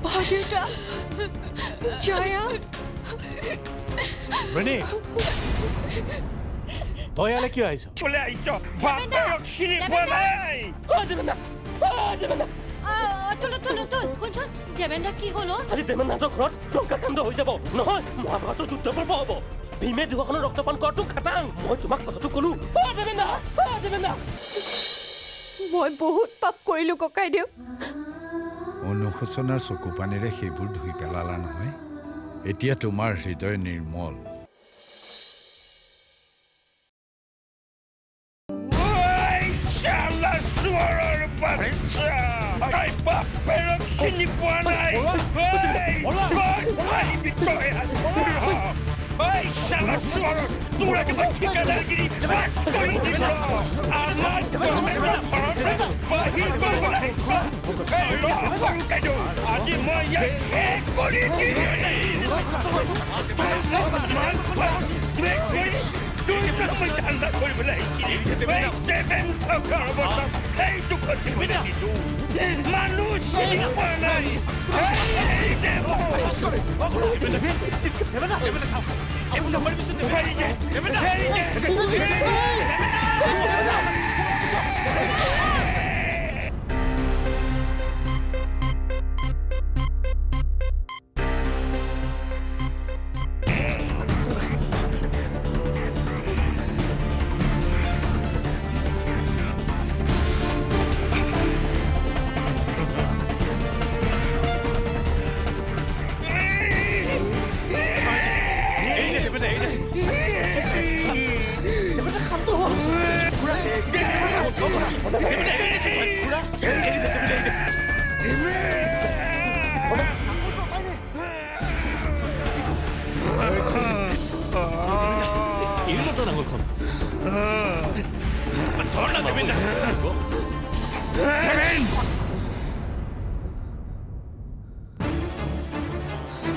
ভাগিটা জয়া ৰণী তই ইয়ালে কিয় আহিছ বলে আহিছ বাপেৰক চিনি পোৱা নাই শুনচোন দেৱেন্দা কি হ'ল আজি দেৱেন্দ্ৰৰ ঘৰত লংকাকাণ্ড হৈ যাব নহয় মহাভাৰতৰ যুদ্ধ পৰ্ব হ'ব ভীমে দুখনৰ ৰক্তপান কৰাটো খাটাং মই তোমাক কথাটো ক'লো দেৱেন্দ্ৰ মই বহুত পাপ কৰিলো ককাইদেউ অনুশোচনাৰ চকু পানীৰে সেইবোৰ ধুই পেলালা নহয় এতিয়া তোমাৰ হৃদয় নিৰ্মল বাপেৰক চিনি পোৱা নাই তোৰ একেবাৰে ঠিকাদাৰগিৰি পাছ কৰি দিব আমাৰ বাহিৰ কৰিবলৈ আজি মই ইয়াক শেষ কৰি ঠাণ্ডা কৰিবলৈ সেইটো মানুহ চিনি পোৱা নাই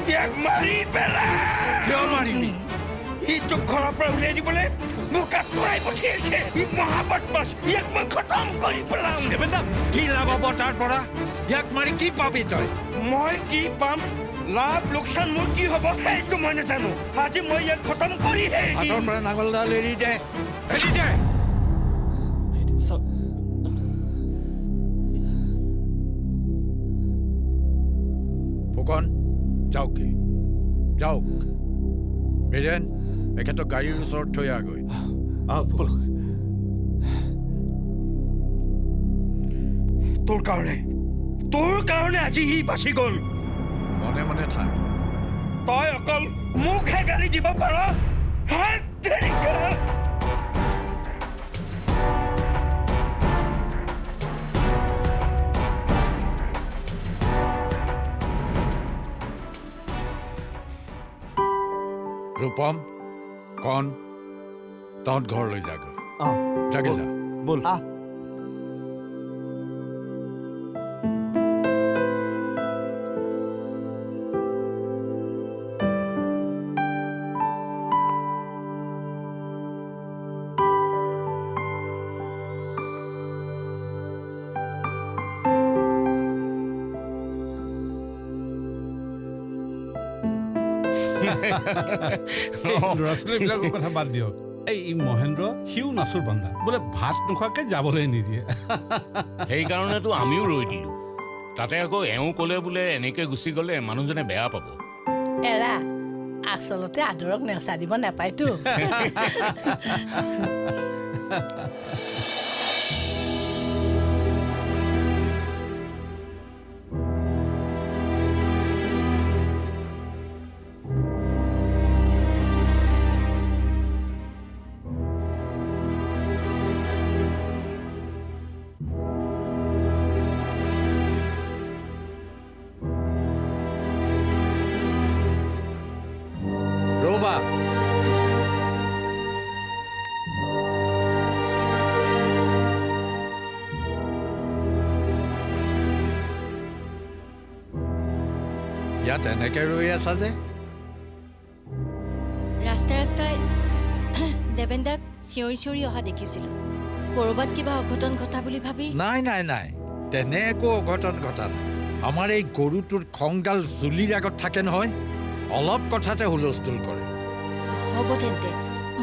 ইয়াক মাৰি পেলা কিয় মাৰিবি ইটো ঘৰৰ পৰা উলিয়াই দিবলৈ মোক আঁতৰাই পঠিয়াইছে ই মহাবদমাছ ইয়াক মই খতম কৰি পেলাম দেৱেন্দ্ৰ কি লাভ হ'ব তাৰ পৰা ইয়াক মাৰি কি পাবি তই মই কি পাম লাভ লোকচান মোৰ কি হ'ব সেইটো মই নাজানো আজি মই ইয়াক খতম কৰিহে হাতৰ পৰা নাঙলডাল এৰি দে ফুকন যাওক বীৰেন এখেতক গাড়ীৰ ওচৰত থৈ আহগৈ তোৰ কাৰণে আজি ই বাচি গ'ল মনে মনে থাক তই অকল মুখহে গালি দিব পাৰ ৰূপম কণ তহঁত ঘৰলৈ যাগৈ যাগে যা বল ল'ৰা ছোৱালীবিলাকৰ কথা বাদ দিয়ক এই মহেন্দ্ৰ সিও নাচুৰ বান্ধা বোলে ভাত নোখোৱাকৈ যাবলৈ নিদিয়ে সেইকাৰণেতো আমিও ৰৈ দিলোঁ তাতে আকৌ এওঁ ক'লে বোলে এনেকৈ গুচি গ'লে মানুহজনে বেয়া পাব এৰা আচলতে আদৰক নেওচা দিব নাপায়তো ইয়াত এনেকে ৰৈ আছা যে? ৰাস্তাই ৰাস্তাই দেবেন দাক চিঞৰি চিঞৰি অহা দেখিছিলোঁ। ক'ৰবাত কিবা অঘটন ঘটা বুলি ভাবি নাই নাই নাই, তেনে একো অঘটন ঘটা নাই। আমাৰ এই গৰুটোৰ খংডাল জুলিৰ আগত থাকে নহয়, অলপ কথাতে হুলস্থুল কৰে। হ'ব তেন্তে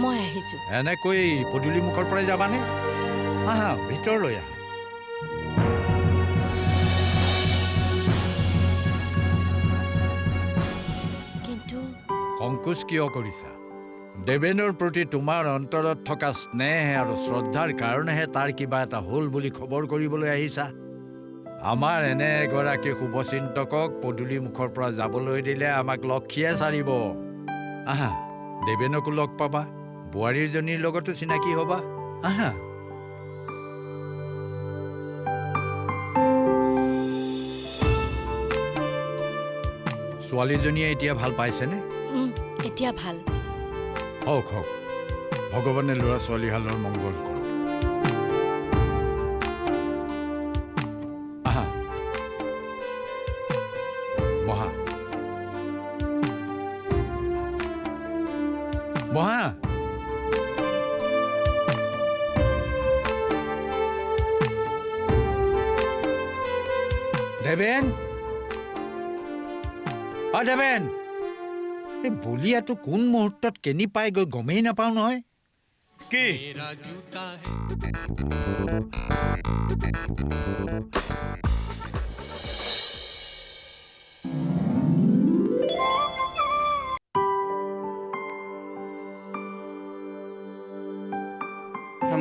মই আহিছোঁ। এনেকৈ পদূলি মুখৰ পৰাই যাবানে? আহা ভিতৰলৈ আহা। কিন্তু সংকোচ কিয় কৰিছা? দেবেনৰ প্ৰতি তোমাৰ অন্তৰত থকা স্নেহ আৰু শ্ৰদ্ধাৰ কাৰণেহে তাৰ কিবা এটা হ'ল বুলি খবৰ কৰিবলৈ আহিছা। আমাৰ এনে এগৰাকী শুভচিন্তকক পদূলি মুখৰ পৰা যাবলৈ দিলে আমাক লক্ষীয়ে চাৰিব। আহা, দেবেনকো লগ পাবা, বোৱাৰীজনীৰ লগতো চিনাকি হ'বা। আহা। ছোৱালীজনীয়ে এতিয়া ভাল পাইছেনে? এতিয়া ভাল। হওক হওক, ভগৱানে ল'ৰা ছোৱালীহালৰ মংগল কৰক। আহা, বহা বহা। দেবেন, দেবেন, এই বলিয়াটো কোন মুহূৰ্তত কেনি পাই গৈ গমেই নাপাওঁ নহয়। কি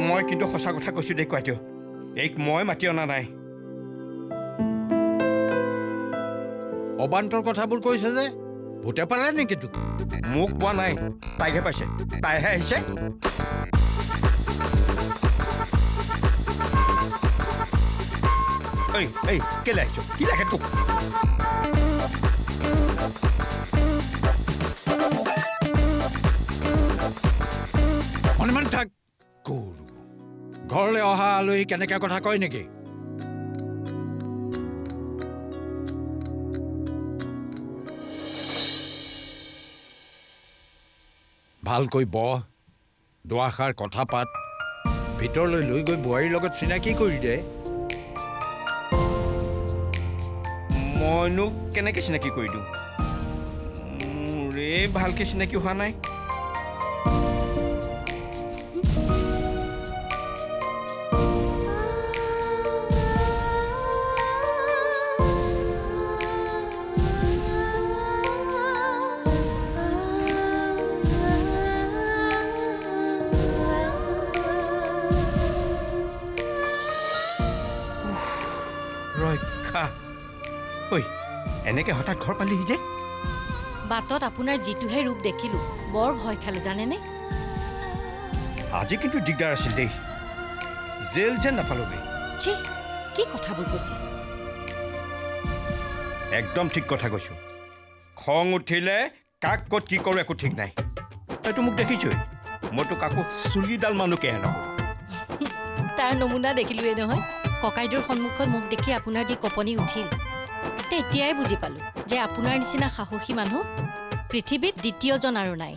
মই কিন্তু সঁচা কথা কৈছোঁ দেই কোৱাইদেউ, এইক মই মাতি অনা নাই। অবান্তৰ কথাবোৰ কৈছে যে, ভূতে পালে নেকি তোক? মোক পোৱা নাই, তাইহে পাইছে, তাইহে আহিছে। এই কেলে আহিছ? কি লাগে তোক? মনে থাক। গৰু ঘৰলৈ অহা আলহী কেনেকে কথা কয় নেকি? ভালকৈ বহ, দুআষাৰ কথা পাত, ভিতৰলৈ লৈ গৈ বোৱাৰীৰ লগত চিনাকি কৰি দে। মইনো কেনেকৈ চিনাকি কৰি দিওঁ? মোৰে ভালকৈ চিনাকি হোৱা নাই। ৰক্ষা। ঐ, এনেকৈ হঠাৎ ঘৰ পালিহি যে? বাটত আপোনাৰ যিটোহে ৰূপ দেখিলোঁ, বৰ ভয় খালোঁ জানেনে? আজি কিন্তু দিগদাৰ আছিল দেই, জেল যেন নাপালোগৈ। ছি, কি কথাবোৰ কৈছে? একদম ঠিক কথা কৈছোঁ। খং উঠিলে কাক ক'ত কি কৰোঁ একো ঠিক নাই। তইতো মোক দেখিছই, মইতো কাকো চুলিডাল মানুহকেহে নকৰোঁ। তাৰ নমুনা দেখিলোৱে নহয়। ককাইদেউৰ সন্মুখত মোক দেখি আপোনাৰ যি কঁপনি উঠিল, তেতিয়াই বুজি পালোঁ যে আপোনাৰ নিচিনা সাহসী মানুহ পৃথিৱীত দ্বিতীয়জন আৰু নাই।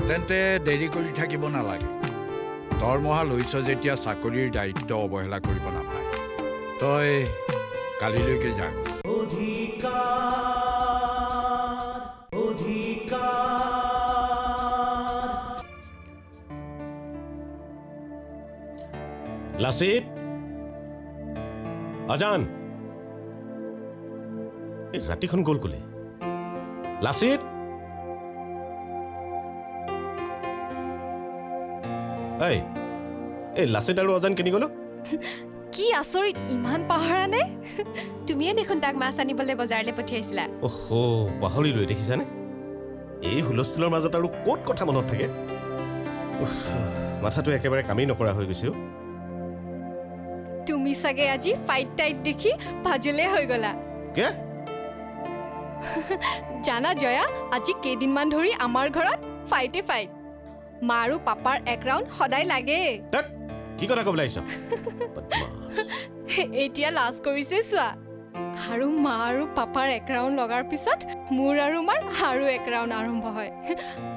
তেন্তে দেৰি কৰি থাকিব নালাগে। দৰমহা লৈছ যেতিয়া চাকৰিৰ দায়িত্ব অৱহেলা কৰিব নাপায়। তই কালিলৈকে যা। লাচিত, আজান, এই ৰাতিখন গ'ল কোলে? লাচিত, এই লাচিত আৰু অজান কেনি গ'লো? কি আচৰিত, ইমান পাহৰা নে? তুমিয়ে দেখোন তাক মাছ আনিবলৈ বজাৰলৈ পঠিয়াইছিলা। অহ, পাহৰিলৈ দেখিছানে? এই হুলস্থুলৰ মাজত আৰু ক'ত কথা মনত থাকে? মাথাটো একেবাৰে কামেই নকৰা হৈ গৈছে। তুমি চাগে আজি ফাইট টাইট দেখি ভাজুলে হৈ গলা। কে? জানা জয়া, আজি কেইদিনমান ধৰি আমাৰ ঘৰত ফাইটে ফাইট। মা আৰু পাপাৰ এক ৰাউণ্ড সদায় লাগে। কি কথা ক'বলৈ আহিছ? এতিয়া লাজ কৰিছে চোৱা। আৰু মা আৰু পাপাৰ এক ৰাউণ্ড লগাৰ পিছত মোৰ আৰু মাৰ আৰু এক ৰাউণ্ড আৰম্ভ হয়।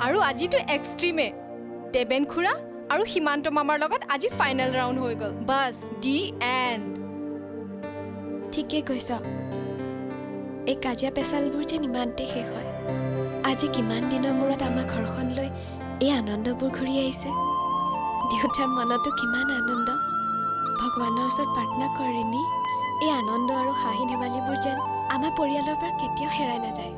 আৰু আজিতো এক্সট্ৰিমে। দেবেন খুৰা আৰু সীমান্ত মামাৰ লগত আজি ফাইনেল ৰাউণ্ড হৈ গ'ল। Bus the end. ঠিকেই কৈছ। এই কাজিয়া পেচালবোৰ যেন ইমানতে শেষ হয়। আজি কিমান দিনৰ মূৰত আমাৰ ঘৰখনলৈ এই আনন্দবোৰ ঘূৰি আহিছে। দেউতাৰ মনতো কিমান আনন্দ। ভগৱানৰ ওচৰত প্ৰাৰ্থনা কৰিনি এই আনন্দ আৰু হাঁহি ধেমালিবোৰ যেন আমাৰ পৰিয়ালৰ পৰা কেতিয়াও হেৰাই নাযায়।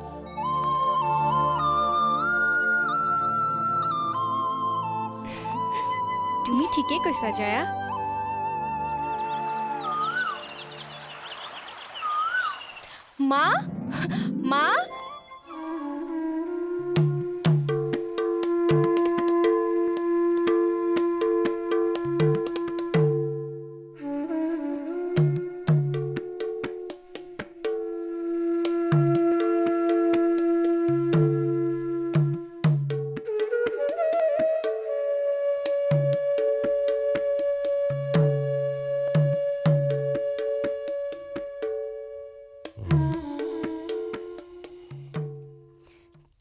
তুমি ঠিকেই কৈছা জয়া। মা মা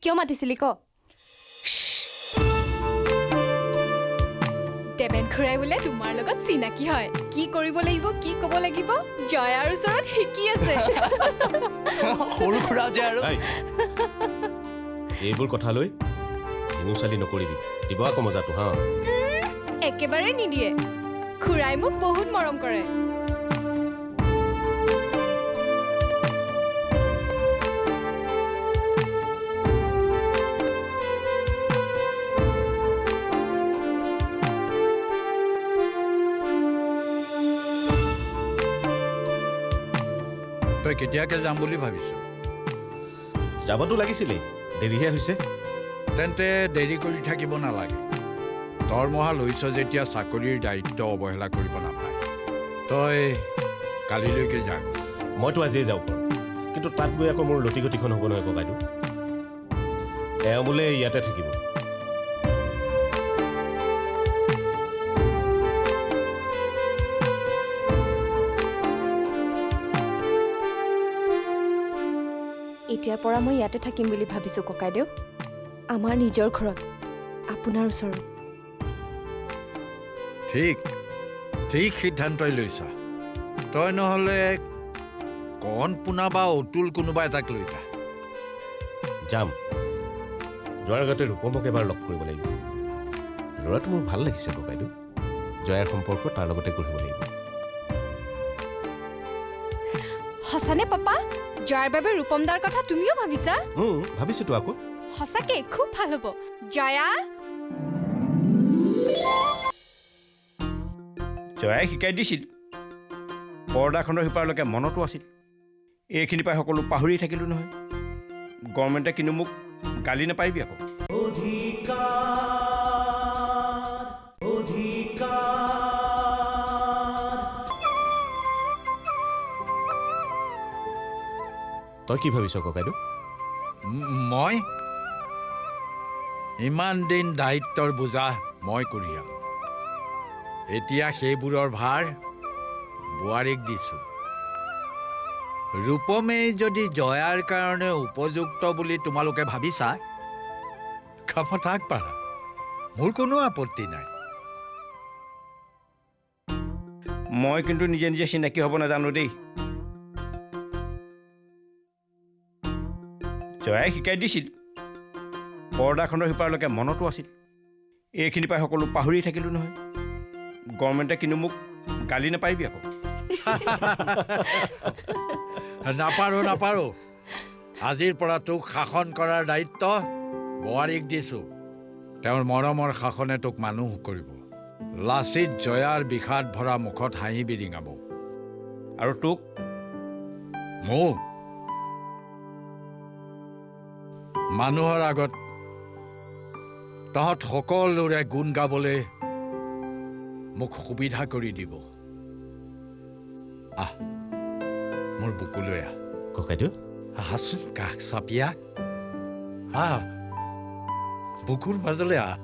কিয় মাতিছিলি ক? দেবেন খুৰাই বোলে তোমাৰ লগত চিনাকি হয়। কি কৰিব লাগিব, কি ক'ব লাগিব জয়াৰ ওচৰত শিকি আছে। সৰু খুৰা যে আৰু এইবোৰ কথা লৈ হিঙু চালি নকৰিবি। দিব আকৌ মজাটো হা। একেবাৰে নিদিয়ে। খুৰাই মোক বহুত মৰম কৰে। তই কেতিয়াকে যাম বুলি ভাবিছ? যাবতো লাগিছিলেই, দেৰিহে হৈছে। তেন্তে দেৰি কৰি থাকিব নালাগে। দৰমহা লৈছ যেতিয়া চাকৰিৰ দায়িত্ব অৱহেলা কৰিব নাপায়। তই কালিলৈকে যা। মইতো আজিয়ে যাব পাৰোঁ, কিন্তু তাত গৈ আকৌ মোৰ লটি ঘটিখন হ'ব নহয় ককাইদেউ। এওঁ বোলে ইয়াতে থাকিব। এতিয়াৰ পৰা মই ইয়াতে থাকিম বুলি ভাবিছোঁ ককাইদেউ। আমাৰ নিজৰ ঘৰত, আপোনাৰ ওচৰত। ঠিক ঠিক সিদ্ধান্তই লৈছ। তই নহ'লে কণ পোনা বা অতুল কোনোবা এটাক লৈ যা। যাম। যোৱাৰ আগতে ৰূপমক এবাৰ লগ কৰিব লাগিব। ল'ৰাটো মোৰ ভাল লাগিছে ককাইদেউ। জয়াৰ সম্পৰ্ক তাৰ লগতে গঢ়িব লাগিব। সঁচানে পাপা? জয়াৰ বাবে ৰূপম দাৰ কথা তুমিও ভাবিছা? ভাবিছোতো আকৌ। সঁচাকে খুব ভাল হ'ব। জয়া জয়াই শিকাই দিছিল। পৰ্দাখনৰ সিপাৰলৈকে মনতো আছিল। এইখিনি পাই সকলো পাহৰি থাকিলোঁ নহয়। গভৰ্ণমেণ্টে কিন্তু মোক গালি নাপাৰিবি আকৌ। তই কি ভাবিছ ককাইদেউ? মই ইমান দিন দায়িত্বৰ বোজা মই কঢ়িয়ালোঁ। এতিয়া সেইবোৰৰ ভাৰ বোৱাৰীক দিছোঁ। ৰূপমেই যদি জয়াৰ কাৰণে উপযুক্ত বুলি তোমালোকে ভাবিছা, কামত আগবাঢ়া। মোৰ কোনো আপত্তি নাই। মই কিন্তু নিজে নিজে চিনাকি হ'ব নাজানো দেই। জয়াই শিকাই দিছিল। পৰ্দাখনৰ সিপাৰলৈকে মনতো আছিল। এইখিনি পাই সকলো পাহৰি থাকিলোঁ নহয়। গভৰ্ণমেণ্টে কিন্তু মোক গালি নাপাৰিবি আকৌ। নাপাৰো। আজিৰ পৰা তোক শাসন কৰাৰ দায়িত্ব বোৱাৰীক দিছোঁ। তেওঁৰ মৰমৰ শাসনে তোক মানুহ কৰিব। লাচিত জয়াৰ বিষাদ ভৰা মুখত হাঁহি বিৰিঙাব। আৰু তোক মোক মানুহৰ আগত তহঁত সকলোৰে গুণ গাবলৈ মোক সুবিধা কৰি দিব। আহ, মোৰ বুকুলৈ আহ। ককাইদেউ আহাচোন কাষ চাপিয়া আহ বুকুৰ মাজলৈ আহ